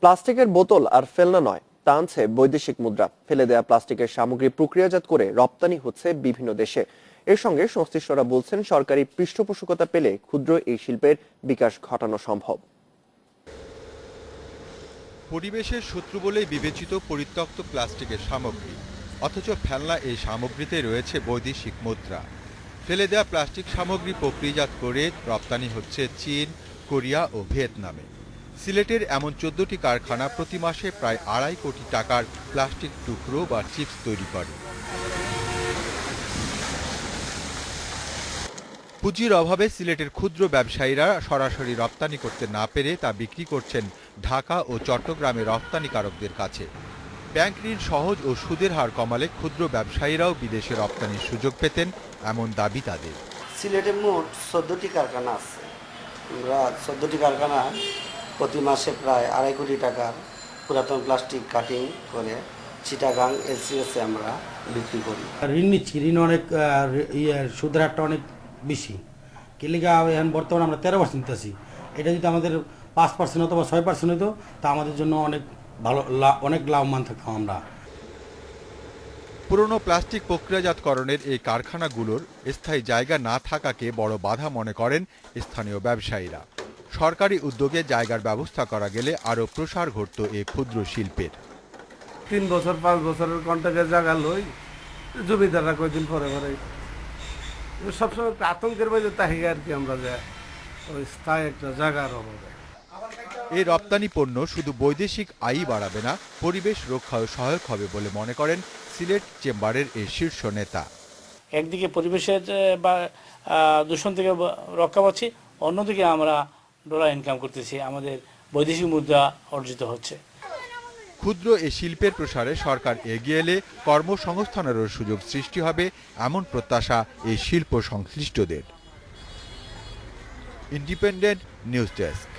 প্লাস্টিকের বোতল আর ফেলনা নয়, তা আনছে বৈদেশিক মুদ্রা। ফেলে দেয়া প্লাস্টিকের সামগ্রী প্রক্রিয়াজাত করে রপ্তানি হচ্ছে বিভিন্ন দেশে। এর সঙ্গে সংশ্লিষ্টরা বলছেন, সরকারি পৃষ্ঠপোষকতা পেলে ক্ষুদ্র এই শিল্পের বিকাশ ঘটানো সম্ভব। পরিবেশের শত্রু বলেই বিবেচিত পরিত্যক্ত প্লাস্টিকের সামগ্রী, অথচ ফেলনা এই সামগ্রীতে রয়েছে বৈদেশিক মুদ্রা। ফেলে দেয়া প্লাস্টিক সামগ্রী প্রক্রিয়াজাত করে রপ্তানি হচ্ছে চীন, কোরিয়া ও ভিয়েতনামে। সিলেটের এমন 14টি কারখানা প্রতি মাসে প্রায় 2.5 কোটি টাকার প্লাস্টিক টুকরো বা চিপস তৈরি করে। পুঁজির অভাবে সিলেটের ক্ষুদ্র ব্যবসায়ীরা সরাসরি রপ্তানি করতে না পেরে তা বিক্রি করছেন ঢাকা ও চট্টগ্রামের রপ্তানিকারকদের কাছে। ব্যাংক ঋণ সহজ ও সুদের হার কমালে ক্ষুদ্র ব্যবসায়ীরাও বিদেশে রপ্তানির সুযোগ পেতেন, এমন দাবি তাদের। সিলেটে মোট 14টি কারখানা আছে। আমরা 14টি কারখানা প্রতি মাসে প্রায় 2.5 কোটি টাকার পুরাতন প্লাস্টিক কাটিং করে চিটাগাং এলসিএসে আমরা বিক্রি করি। ঋণ নিচ্ছি, ঋণ অনেক সুদের হারটা অনেক বেশি। কিলিগা এখন বর্তমানে আমরা 13% নিতেছি। এটা যদি আমাদের 5% অথবা 6% হতো, তা আমাদের জন্য অনেক ভালো, অনেক লাভবান থাকতাম আমরা। পুরনো প্লাস্টিক প্রক্রিয়াজাতকরণের এই কারখানাগুলোর স্থায়ী জায়গা না থাকাকে বড় বাধা মনে করেন স্থানীয় ব্যবসায়ীরা। সরকারি উদ্যোগে জায়গার ব্যবস্থা করা গেলে আরও প্রসার ঘটত এই ক্ষুদ্র শিল্পের। 3 বছর 5 বছরের কন্ট্রাক্টের জায়গা লই, জমিদাররা কয়েকদিন পরে পরে সবসময় একটা আতঙ্কের মধ্যে থাকি আর কি আমরা, যে ওই স্থায়ী একটা জায়গার অভাবে। এই রপ্তানি পণ্য শুধু বৈদেশিক আয়ই বাড়াবে না, পরিবেশ রক্ষায় সহায়ক হবে বলে মনে করেন সিলেট চেম্বারের এই শীর্ষ নেতা। একদিকে পরিবেশের বা দূষণ থেকে রক্ষা পাচ্ছি, অন্যদিকে আমরা ডলার ইনকাম করতেছি, আমাদের বৈদেশিক মুদ্রা অর্জিত হচ্ছে। ক্ষুদ্র এই শিল্পের প্রসারে সরকার এগিয়ে এলে কর্মসংস্থানেরও সুযোগ সৃষ্টি হবে, এমন প্রত্যাশা এই শিল্প সংশ্লিষ্টদের। Independent news desk.